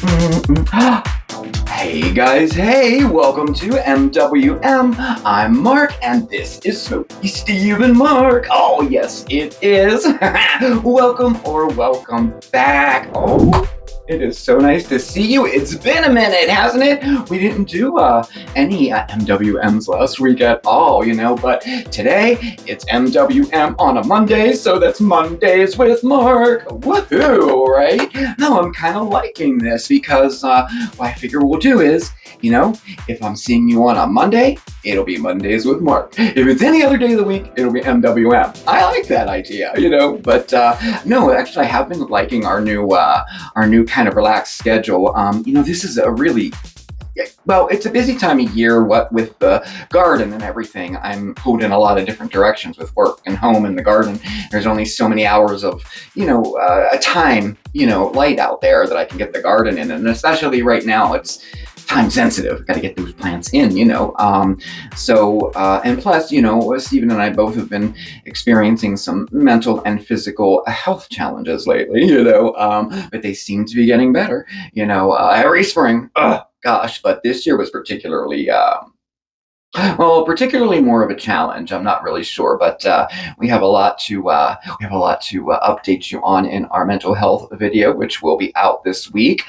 Hey guys, hey, welcome to MWM. I'm Mark, and this is Smokey Steve and Mark. Oh, yes, it is. Welcome back. Oh, it is so nice to see you. It's been a minute, hasn't it? We didn't do any MWMs last week at all, but today it's MWM on a Monday, so that's Mondays with Mark. Woohoo, right? No, I'm kind of liking this because what I figure we'll do is, if I'm seeing you on a Monday, it'll be Mondays with Mark. If it's any other day of the week, it'll be MWM. I like that idea, but no, actually I have been liking our new kind of relaxed schedule. This is a really it's a busy time of year, what with the garden and everything. I'm pulled in a lot of different directions with work and home and the garden. There's only so many hours of, a time, light out there that I can get the garden in. And especially right now, it's time sensitive. Got to get those plants in, and plus, Stephen and I both have been experiencing some mental and physical health challenges lately, but they seem to be getting better, every spring. Gosh, but this year was particularly more of a challenge. I'm not really sure, but we have a lot to update you on in our mental health video, which will be out this week.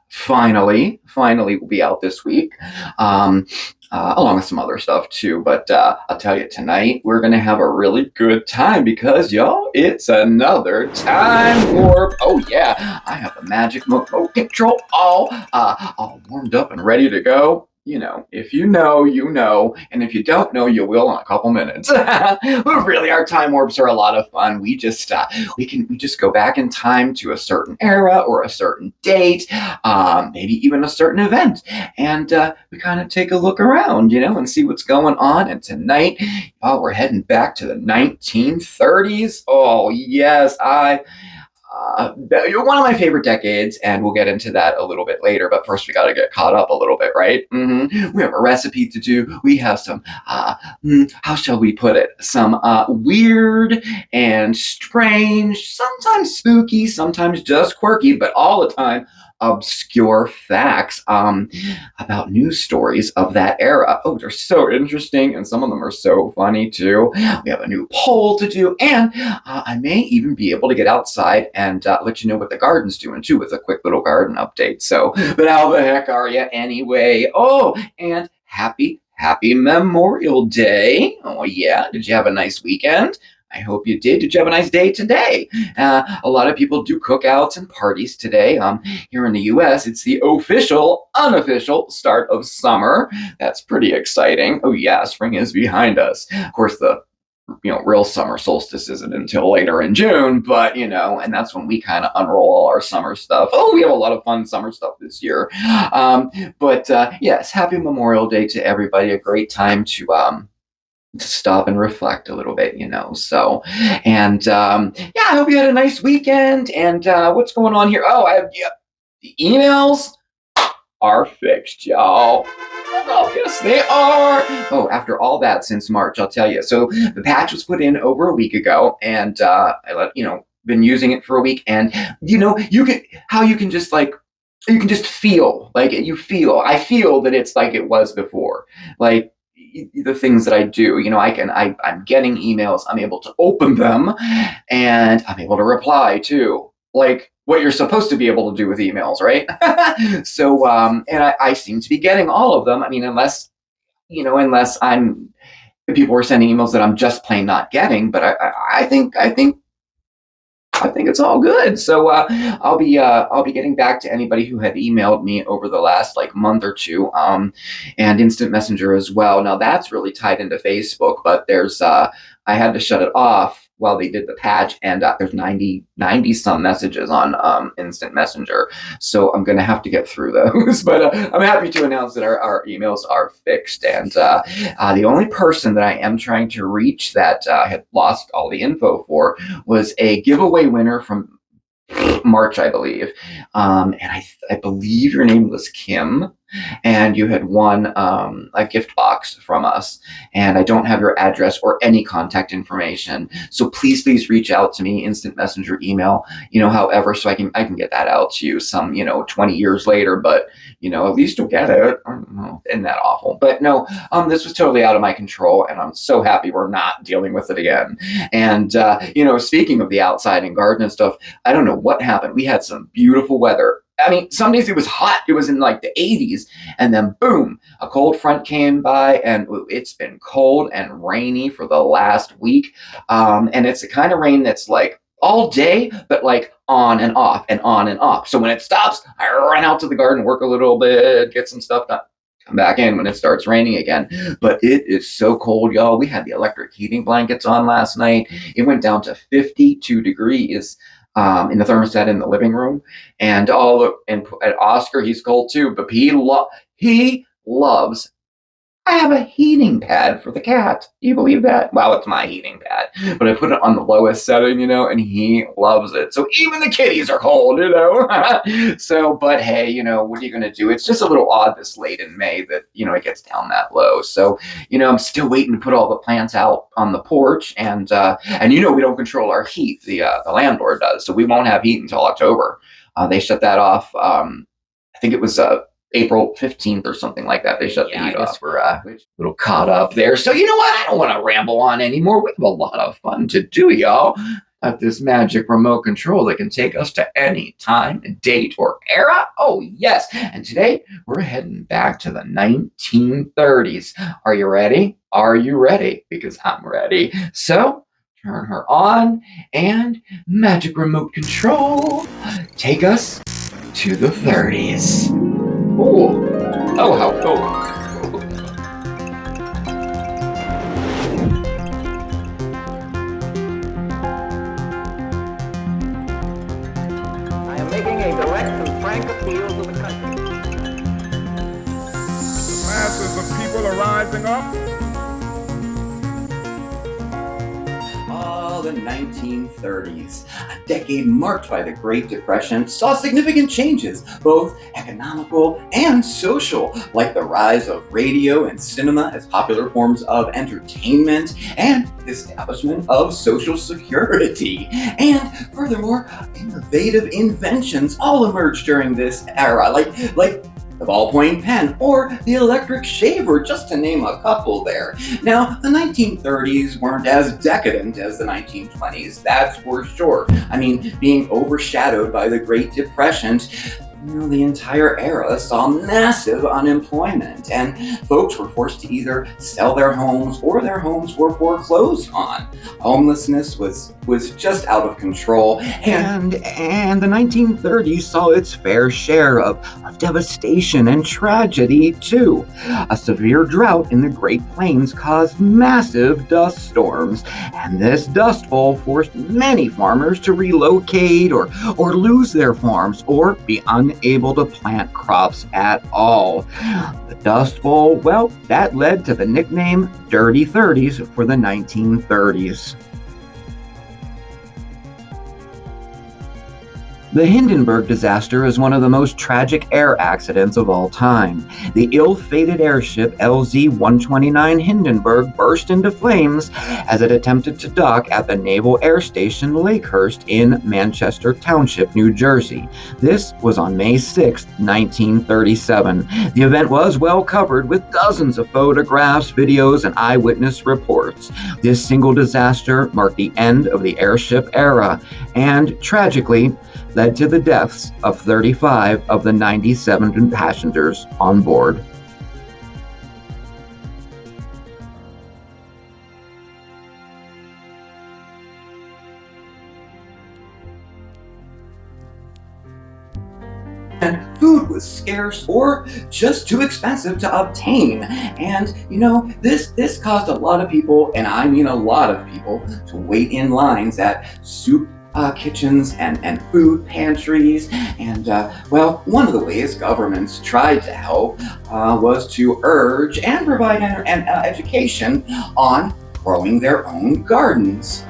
Finally will be out this week, along with some other stuff too. But I'll tell you, tonight we're gonna have a really good time because, y'all, it's another time warp. Oh yeah, I have the magic remote control all warmed up and ready to go. If you know, you know, and if you don't know, you will in a couple minutes. But really, our time warps are a lot of fun. We just we just go back in time to a certain era or a certain date, maybe even a certain event, and we kind of take a look around, and see what's going on. And tonight, we're heading back to the 1930s. Oh yes, one of my favorite decades, and we'll get into that a little bit later. But first, we got to get caught up a little bit, right? We have a recipe to do. We have some, how shall we put it? Some weird and strange, sometimes spooky, sometimes just quirky, but all the time obscure facts about news stories of that era. Oh, they're so interesting, and some of them are so funny too. We have a new poll to do, and I may even be able to get outside and let you know what the garden's doing too, with a quick little garden update. So, but how the heck are you anyway? Oh, and happy Memorial Day. Oh yeah, did you have a nice weekend? I hope you did. Did you have a nice day today? A lot of people do cookouts and parties today. Here in the U.S., it's the unofficial start of summer. That's pretty exciting. Oh yeah, spring is behind us. Of course, the real summer solstice isn't until later in June, but and that's when we kind of unroll all our summer stuff. Oh, we have a lot of fun summer stuff this year. But yes, happy Memorial Day to everybody. A great time to stop and reflect a little bit, so, and I hope you had a nice weekend. And what's going on here? Oh, the emails are fixed, y'all. Oh, yes, they are. Oh, after all that since March, I'll tell you. So the patch was put in over a week ago, and I been using it for a week, and you can just feel like I feel that it's like it was before, like the things that I do, I'm getting emails, I'm able to open them, and I'm able to reply too, like what you're supposed to be able to do with emails, right? So, and I seem to be getting all of them. I mean, unless people are sending emails that I'm just plain not getting, but I think it's all good. So I'll be getting back to anybody who had emailed me over the last month or two, and Instant Messenger as well. Now that's really tied into Facebook, but there's I had to shut it off while they did the patch, and there's 90 some messages on Instant Messenger, so I'm gonna have to get through those. But I'm happy to announce that our emails are fixed, and the only person that I am trying to reach that had lost all the info for was a giveaway winner from March, I believe, and I believe your name was Kim. and you had won a gift box from us. And I don't have your address or any contact information. So please reach out to me, instant messenger, email, however, so I can get that out to you some, 20 years later, but at least you'll get it. I don't know, isn't that awful? But no, this was totally out of my control, and I'm so happy we're not dealing with it again. And, speaking of the outside and garden and stuff, I don't know what happened. We had some beautiful weather. I mean, some days it was hot. It was in like the 80s. And then boom, a cold front came by, and it's been cold and rainy for the last week. And it's the kind of rain that's like all day, but like on and off and on and off. So when it stops, I run out to the garden, work a little bit, get some stuff done, come back in when it starts raining again. But it is so cold, y'all. We had the electric heating blankets on last night. It went down to 52 degrees in the thermostat in the living room. And Oscar, he's cold too, but he loves. I have a heating pad for the cat. Do you believe that? Well, it's my heating pad, but I put it on the lowest setting, and he loves it. So even the kitties are cold, So, but hey, what are you going to do? It's just a little odd this late in May that, it gets down that low. So, I'm still waiting to put all the plants out on the porch. And we don't control our heat. The landlord does. So we won't have heat until October. They shut that off. I think it was April 15th or something like that. They shut the heat off. We're a little caught up there. So you know what? I don't want to ramble on anymore. We have a lot of fun to do, y'all, at this magic remote control that can take us to any time, date, or era. Oh, yes. And today we're heading back to the 1930s. Are you ready? Are you ready? Because I'm ready. So turn her on, and magic remote control, take us to the 30s. Oh, how cool. I am making a direct and frank appeal to the country. Masses of people are rising up. The 1930s, a decade marked by the Great Depression, saw significant changes, both economical and social, like the rise of radio and cinema as popular forms of entertainment and the establishment of Social Security. And furthermore, innovative inventions all emerged during this era, like the ballpoint pen, or the electric shaver, just to name a couple there. Now, the 1930s weren't as decadent as the 1920s, that's for sure. I mean, being overshadowed by the Great Depression, the entire era saw massive unemployment, and folks were forced to either sell their homes or their homes were foreclosed on. Homelessness was just out of control, and the 1930s saw its fair share of devastation and tragedy too. A severe drought in the Great Plains caused massive dust storms, and this dust bowl forced many farmers to relocate or lose their farms or be unable to plant crops at all. The Dust Bowl, well, that led to the nickname Dirty 30s for the 1930s. The Hindenburg disaster is one of the most tragic air accidents of all time. The ill-fated airship LZ-129 Hindenburg burst into flames as it attempted to dock at the Naval Air Station Lakehurst in Manchester Township, New Jersey. This was on May 6, 1937. The event was well covered with dozens of photographs, videos, and eyewitness reports. This single disaster marked the end of the airship era and, tragically, led to the deaths of 35 of the 97 passengers on board. And food was scarce or just too expensive to obtain. And, this caused a lot of people, and I mean a lot of people, to wait in lines at soup kitchens and food pantries. And, one of the ways governments tried to help was to urge and provide an education on growing their own gardens.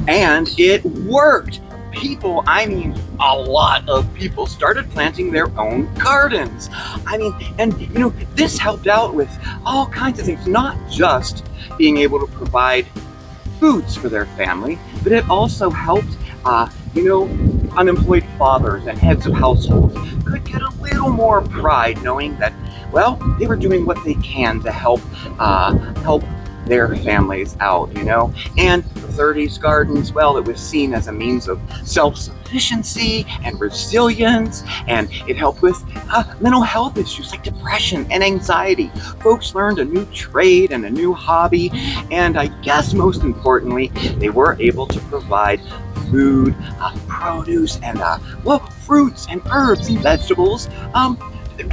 And it worked! people, I mean a lot of people, started planting their own gardens. I mean, and you know, this helped out with all kinds of things, not just being able to provide foods for their family, but it also helped, you know, unemployed fathers and heads of households could get a little more pride knowing that, well, they were doing what they can to help their families out, you know. And the 30s gardens, well, it was seen as a means of self-sufficiency and resilience, and it helped with mental health issues like depression and anxiety. Folks learned a new trade and a new hobby, and I guess most importantly, they were able to provide food, produce, and well, fruits and herbs and vegetables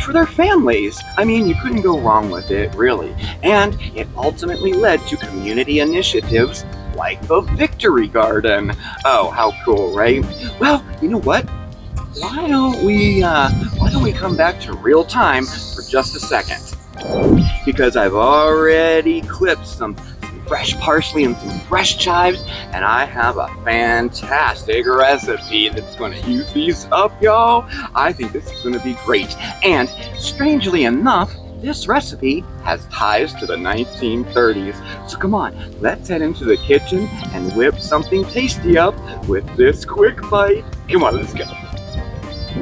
for their families. I mean, you couldn't go wrong with it, really. And it ultimately led to community initiatives like the Victory Garden. Oh, how cool, right? Well, you know what? Why don't we come back to real time for just a second? Because I've already clipped some fresh parsley and some fresh chives, and I have a fantastic recipe that's going to use these up, y'all. I think this is going to be great. And strangely enough, this recipe has ties to the 1930s. So come on, let's head into the kitchen and whip something tasty up with this quick bite. Come on, let's go.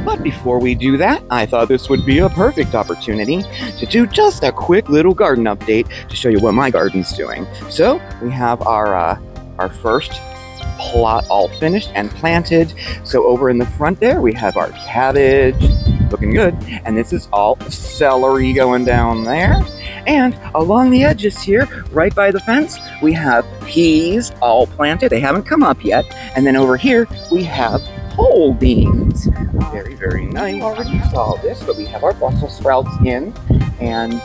But before we do that, I thought this would be a perfect opportunity to do just a quick little garden update to show you what my garden's doing. So we have our first plot all finished and planted. So over in the front there, we have our cabbage, looking good. And this is all celery going down there. And along the edges here, right by the fence, we have peas all planted. They haven't come up yet. And then over here, we have whole beans. Very, very nice. You already saw this, but we have our Brussels sprouts in. And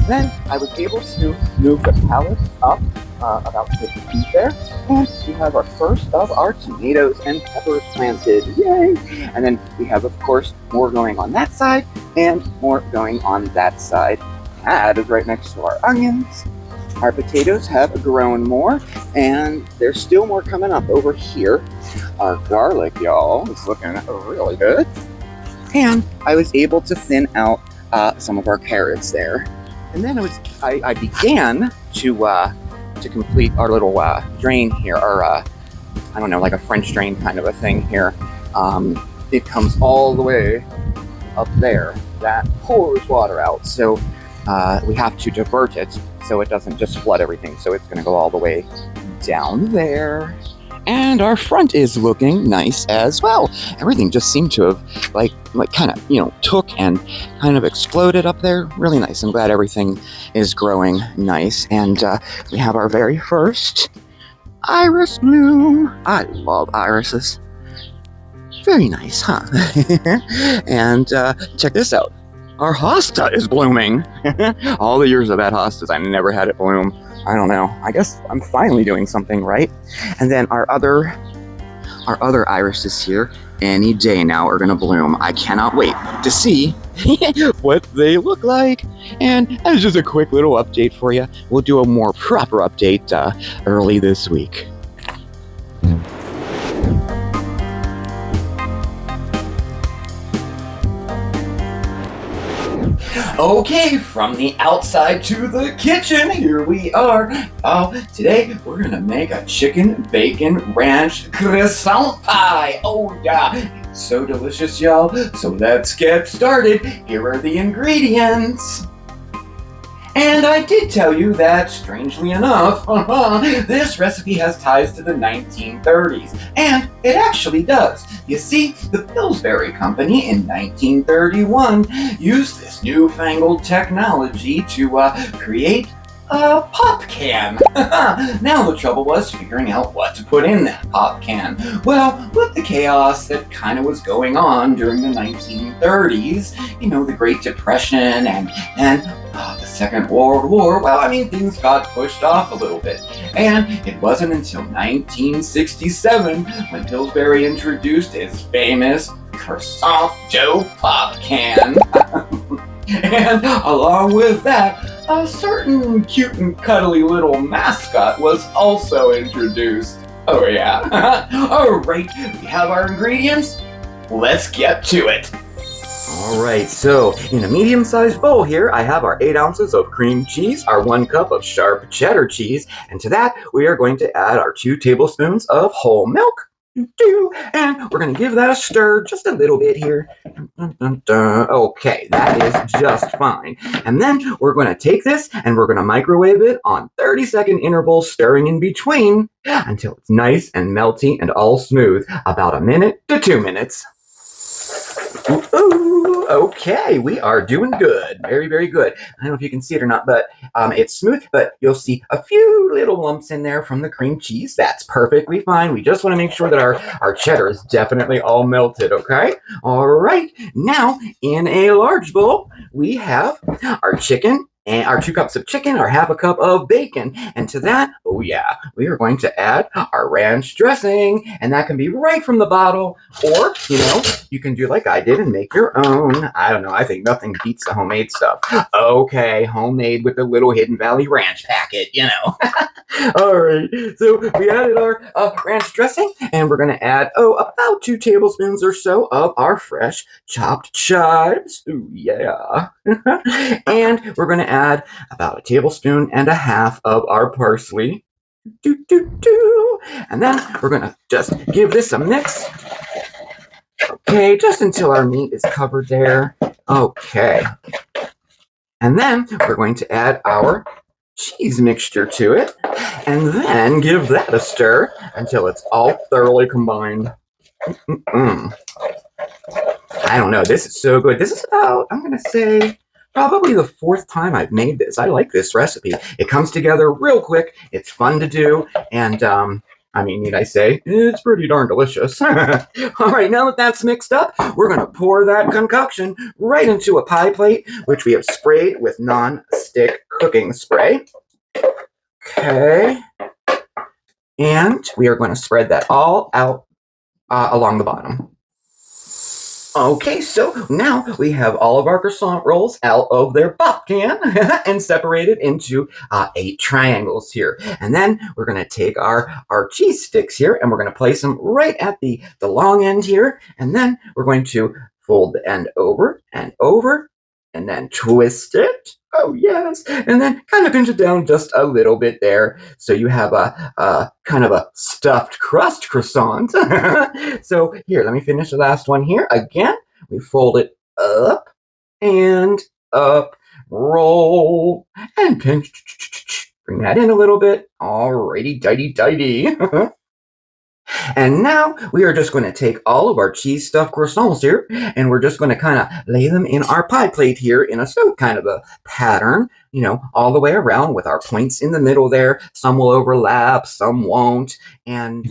then I was able to move the pallets up about 50 feet there. And we have our first of our tomatoes and peppers planted. Yay! And then we have, of course, more going on that side and more going on that side. That is right next to our onions. Our potatoes have grown more, and there's still more coming up over here. Our garlic, y'all, is looking really good. And I was able to thin out some of our carrots there. And then I began to complete our little drain here, or I don't know, like a French drain kind of a thing here. It comes all the way up there. That pours water out, so we have to divert it so it doesn't just flood everything. So it's going to go all the way down there. And our front is looking nice as well. Everything just seemed to have like kind of, you know, took and kind of exploded up there. Really nice. I'm glad everything is growing nice. And we have our very first iris bloom. I love irises. Very nice, huh? And check this out. Our hosta is blooming. All the years I've had hostas, I never had it bloom. I don't know. I guess I'm finally doing something right. And then our other irises here, any day now, are gonna bloom. I cannot wait to see what they look like. And as just a quick little update for you, we'll do a more proper update early this week. Okay, from the outside to the kitchen, here we are. Today we're gonna make a chicken bacon ranch croissant pie. Oh yeah, it's so delicious, y'all. So let's get started. Here are the ingredients. And I did tell you that, strangely enough, this recipe has ties to the 1930s. And it actually does. You see, the Pillsbury Company in 1931 used this newfangled technology to create a pop can. Now the trouble was figuring out what to put in that pop can. Well, with the chaos that kind of was going on during the 1930s, you know, the Great Depression and the Second World War, well, I mean, things got pushed off a little bit. And it wasn't until 1967 when Pillsbury introduced his famous Croissant dough pop can. And along with that, a certain cute and cuddly little mascot was also introduced. Oh yeah. All right, we have our ingredients. Let's get to it. All right, so in a medium-sized bowl here, I have our 8 ounces of cream cheese, our 1 cup of sharp cheddar cheese, and to that, we are going to add our 2 tablespoons of whole milk. And we're going to give that a stir just a little bit here. Okay, that is just fine. And then we're going to take this and we're going to microwave it on 30-second intervals, stirring in between until it's nice and melty and all smooth, about 1 minute to 2 minutes. Ooh, okay, we are doing good. Very, very good. I don't know if you can see it or not, but it's smooth, but you'll see a few little lumps in there from the cream cheese. That's perfectly fine. We just want to make sure that our cheddar is definitely all melted, okay? All right, now in a large bowl, we have our chicken, and our 2 cups of chicken, our 1/2 cup of bacon. And to that, oh yeah, we are going to add our ranch dressing. And that can be right from the bottle. Or, you can do like I did and make your own. I don't know, I think nothing beats the homemade stuff. Okay, homemade with the little Hidden Valley Ranch packet, All right, so we added our ranch dressing. And we're going to add, about 2 tablespoons or so of our fresh chopped chives. Ooh, yeah. And we're going to add about 1.5 tablespoons of our parsley. And then we're going to just give this a mix. Okay, just until our meat is covered there. Okay. And then we're going to add our cheese mixture to it. And then give that a stir until it's all thoroughly combined. I don't know, this is so good. This is about, I'm going to say, probably the 4th time I've made this. I like this recipe. It comes together real quick. It's fun to do. And, need I say, it's pretty darn delicious. All right, now that that's mixed up, we're going to pour that concoction right into a pie plate, which we have sprayed with non-stick cooking spray. Okay. And we are going to spread that all out along the bottom. Okay, so now we have all of our croissant rolls out of their pop can and separated into 8 triangles here. And then we're going to take our cheese sticks here and we're going to place them right at the long end here. And then we're going to fold the end over and over and then twist it. Oh, yes. And then kind of pinch it down just a little bit there. So you have a kind of a stuffed crust croissant. So here, let me finish the last one here. Again, we fold it up and up, roll, and pinch. Bring that in a little bit. Alrighty, dighty. And now we are just going to take all of our cheese stuffed croissants here, and we're just going to kind of lay them in our pie plate here in a kind of a pattern, all the way around with our points in the middle there. Some will overlap, some won't. And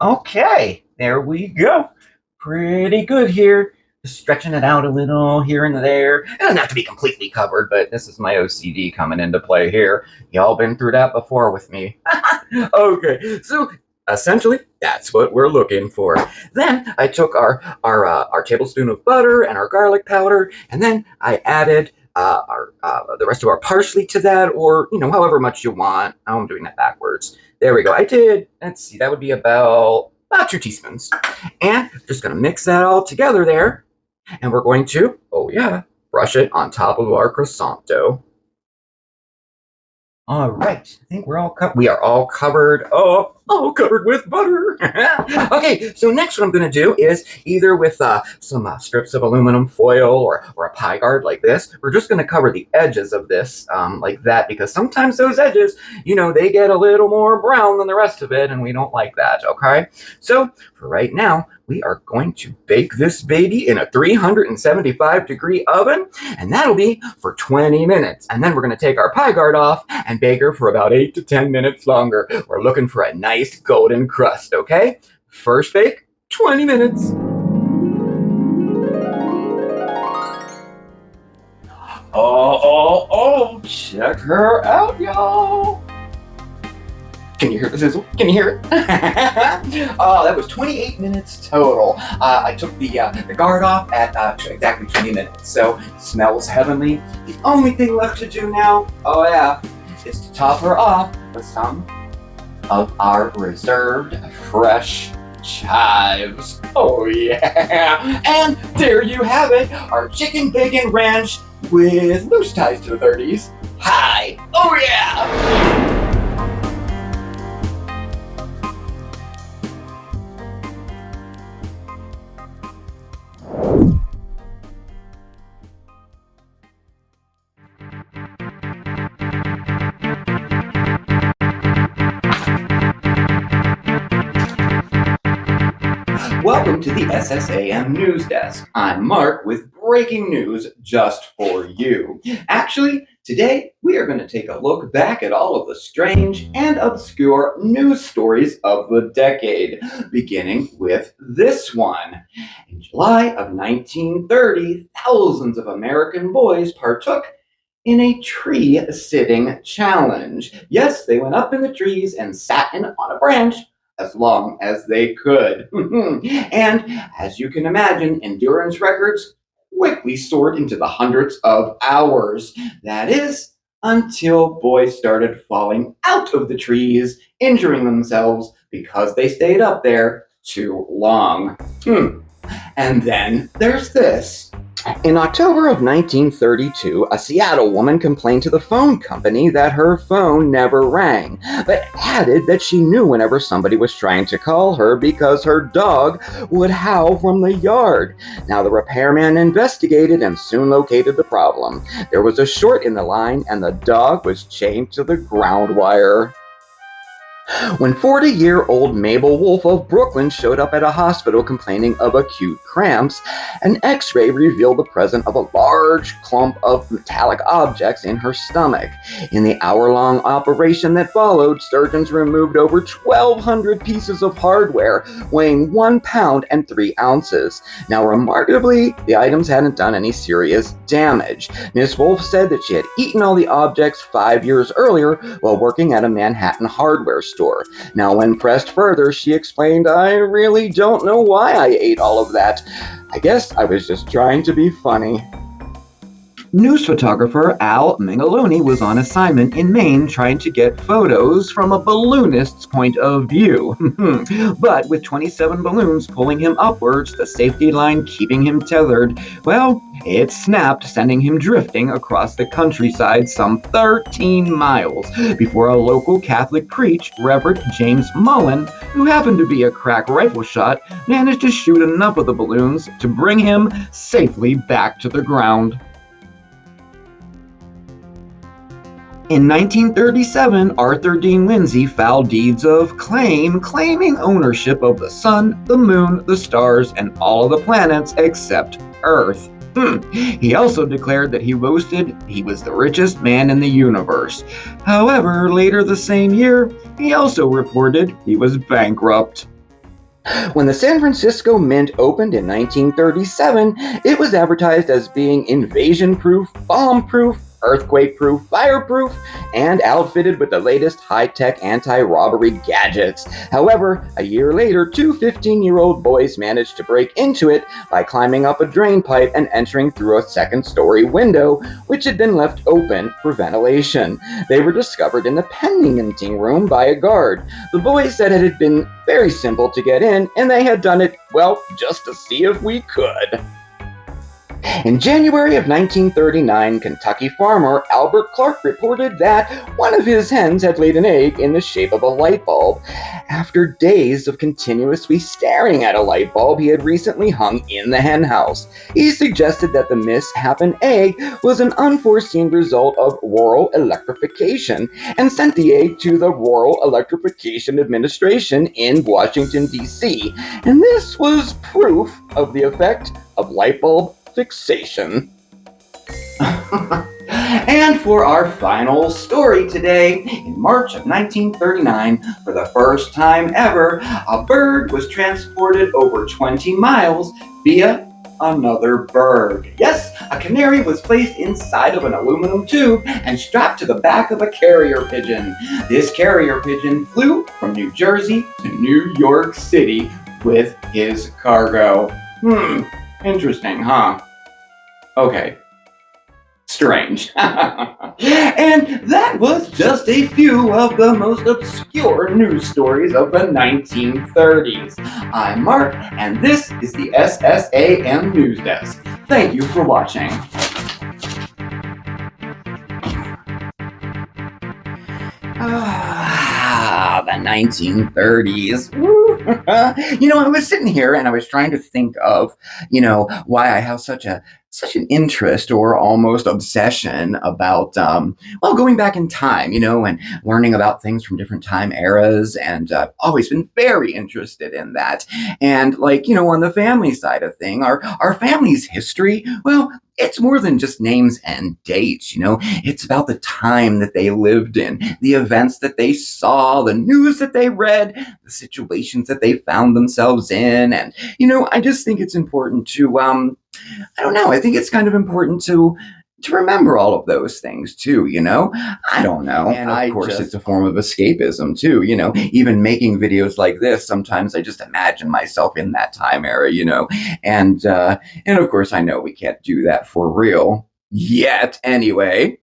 okay, there we go. Pretty good here. Just stretching it out a little here and there. It doesn't have to be completely covered, but this is my OCD coming into play here. Y'all been through that before with me. Okay, so essentially, that's what we're looking for. Then I took our tablespoon of butter and our garlic powder, and then I added the rest of our parsley to that, or however much you want. Oh, I'm doing that backwards. There we go. I did. Let's see. That would be about 2 teaspoons, and just gonna mix that all together there, and we're going to brush it on top of our croissant dough. All right, I think we are all covered. Oh, all covered with butter. Okay, so next what I'm going to do is either with some strips of aluminum foil or a pie guard like this, we're just going to cover the edges of this like that, because sometimes those edges, they get a little more brown than the rest of it, and we don't like that, okay? So for right now, we are going to bake this baby in a 375-degree oven, and that'll be for 20 minutes. And then we're going to take our pie guard off and bake her for about 8 to 10 minutes longer. We're looking for a nice golden crust, okay? First bake, 20 minutes. Oh, check her out, y'all. Can you hear the sizzle? Can you hear it? That was 28 minutes total. I took the guard off at exactly 20 minutes, so it smells heavenly. The only thing left to do now, is to top her off with some of our reserved fresh chives. Oh yeah! And there you have it, our chicken bacon ranch with loose ties to the 30s. Hi! Oh yeah! Welcome to the SSAM News Desk. I'm Mark with breaking news just for you. Actually, today we are going to take a look back at all of the strange and obscure news stories of the decade, beginning with this one. In July of 1930, thousands of American boys partook in a tree-sitting challenge. Yes, they went up in the trees and sat on a branch as long as they could. And as you can imagine, endurance records quickly soared into the hundreds of hours. That is, until boys started falling out of the trees, injuring themselves because they stayed up there too long. And then there's this. In October of 1932, a Seattle woman complained to the phone company that her phone never rang, but added that she knew whenever somebody was trying to call her because her dog would howl from the yard. Now, the repairman investigated and soon located the problem. There was a short in the line, and the dog was chained to the ground wire. When 40-year-old Mabel Wolfe of Brooklyn showed up at a hospital complaining of acute cramps, an x-ray revealed the presence of a large clump of metallic objects in her stomach. In the hour-long operation that followed, surgeons removed over 1,200 pieces of hardware weighing 1 pound and 3 ounces. Now, remarkably, the items hadn't done any serious damage. Miss Wolfe said that she had eaten all the objects 5 years earlier while working at a Manhattan hardware store. Now, when pressed further, she explained, "I really don't know why I ate all of that. I guess I was just trying to be funny." News photographer Al Mingaloni was on assignment in Maine trying to get photos from a balloonist's point of view. But with 27 balloons pulling him upwards, the safety line keeping him tethered, well, it snapped, sending him drifting across the countryside some 13 miles before a local Catholic priest, Reverend James Mullen, who happened to be a crack rifle shot, managed to shoot enough of the balloons to bring him safely back to the ground. In 1937, Arthur Dean Lindsay filed deeds of claim, claiming ownership of the sun, the moon, the stars, and all of the planets except Earth. He also declared that he boasted he was the richest man in the universe. However, later the same year, he also reported he was bankrupt. When the San Francisco Mint opened in 1937, it was advertised as being invasion-proof, bomb-proof, earthquake-proof, fireproof, and outfitted with the latest high-tech anti-robbery gadgets. However, a year later, 2 15-year-old boys managed to break into it by climbing up a drain pipe and entering through a second-story window, which had been left open for ventilation. They were discovered in the pending room by a guard. The boys said it had been very simple to get in, and they had done it, well, just to see if we could. In January of 1939, Kentucky farmer Albert Clark reported that one of his hens had laid an egg in the shape of a light bulb. After days of continuously staring at a light bulb he had recently hung in the hen house, he suggested that the misshapen egg was an unforeseen result of rural electrification and sent the egg to the Rural Electrification Administration in Washington, D.C. And this was proof of the effect of light bulb fixation. And for our final story today, in March of 1939, for the first time ever, a bird was transported over 20 miles via another bird. Yes, a canary was placed inside of an aluminum tube and strapped to the back of a carrier pigeon. This carrier pigeon flew from New Jersey to New York City with his cargo. Interesting, huh? Okay, strange. And that was just a few of the most obscure news stories of the 1930s. I'm Mark, and this is the SSAM News Desk. Thank you for watching. The 1930s. I was sitting here and I was trying to think of, why I have such an interest or almost obsession about, going back in time, and learning about things from different time eras. And I've always been very interested in that. And on the family side of thing, our family's history, well, it's more than just names and dates, It's about the time that they lived in, the events that they saw, the news that they read, the situations that they found themselves in. And, I just think it's important to, I think it's kind of important to remember all of those things too, I don't know. And of course, it's a form of escapism too, even making videos like this, sometimes I just imagine myself in that time era, and of course, I know we can't do that for real yet anyway.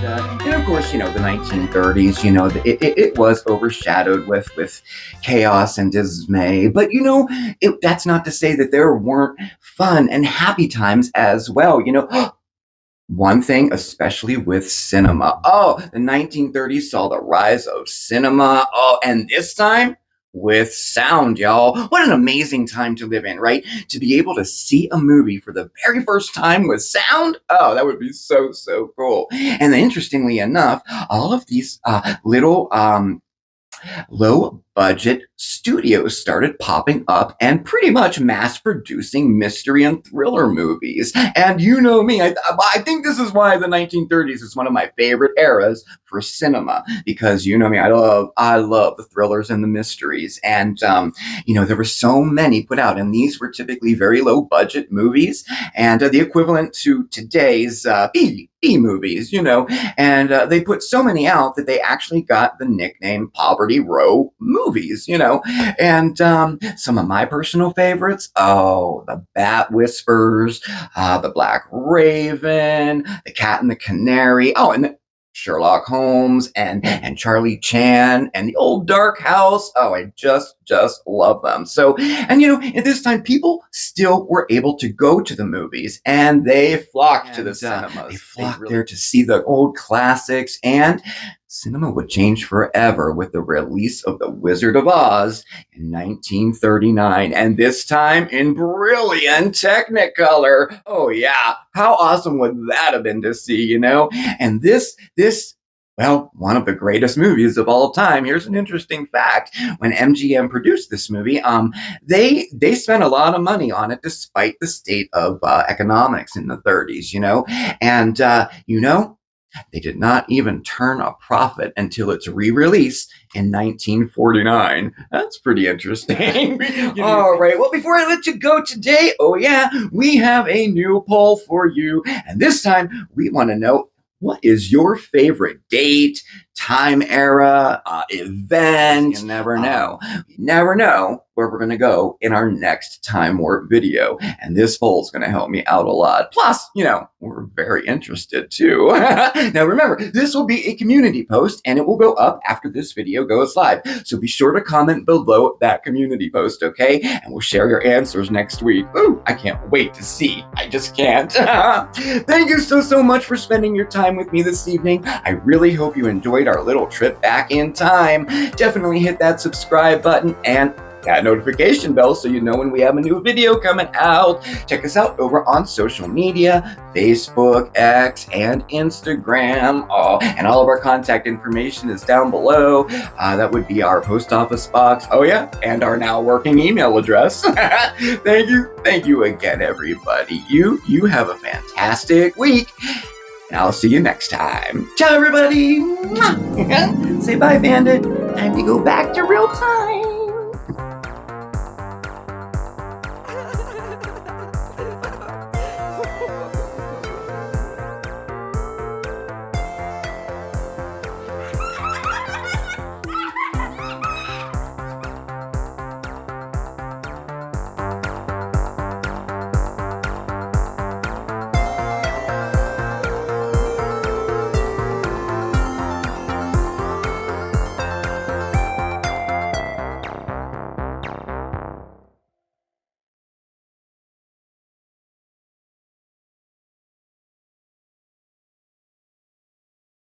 And of course, the 1930s, it was overshadowed with chaos and dismay. But, that's not to say that there weren't fun and happy times as well. One thing, especially with cinema. Oh, the 1930s saw the rise of cinema. Oh, and this time with sound, y'all. What an amazing time to live in, right? To be able to see a movie for the very first time with sound. Oh, that would be so, so cool. And interestingly enough, all of these little low budget studios started popping up and pretty much mass producing mystery and thriller movies. And you know me, I think this is why the 1930s is one of my favorite eras for cinema, because you know me, I love the thrillers and the mysteries. And there were so many put out, and these were typically very low budget movies, and the equivalent to today's B movies, and they put so many out that they actually got the nickname Poverty Row movies, and some of my personal favorites, the Bat Whispers, the Black Raven, the Cat and the Canary, and Sherlock Holmes and Charlie Chan and the Old Dark House. Oh, I just love them. So, and at this time, people still were able to go to the movies, and they flocked to the cinemas. They flocked there to see the old classics, and cinema would change forever with the release of The Wizard of Oz in 1939, and this time in brilliant Technicolor. Oh yeah, how awesome would that have been to see, And this one of the greatest movies of all time. Here's an interesting fact. When MGM produced this movie, they spent a lot of money on it despite the state of economics in the 30s, And, they did not even turn a profit until its re-release in 1949. That's pretty interesting. All right, well, before I let you go today, we have a new poll for you. And this time, we want to know, what is your favorite date, time era, event? You never know. You never know where we're going to go in our next Time Warp video. And this poll is going to help me out a lot. Plus, we're very interested too. Now remember, this will be a community post and it will go up after this video goes live. So be sure to comment below that community post, okay? And we'll share your answers next week. Ooh, I can't wait to see. I just can't. Thank you so much for spending your time with me this evening. I really hope you enjoyed our little trip back in time. Definitely hit that subscribe button and that notification bell so you know when we have a new video coming out. Check us out over on social media, Facebook, X, and Instagram. Oh, and all of our contact information is down below. That would be our post office box. Oh yeah, and our now working email address. Thank you again, everybody. You have a fantastic week. And I'll see you next time. Ciao, everybody. Say bye, Bandit. Time to go back to real time.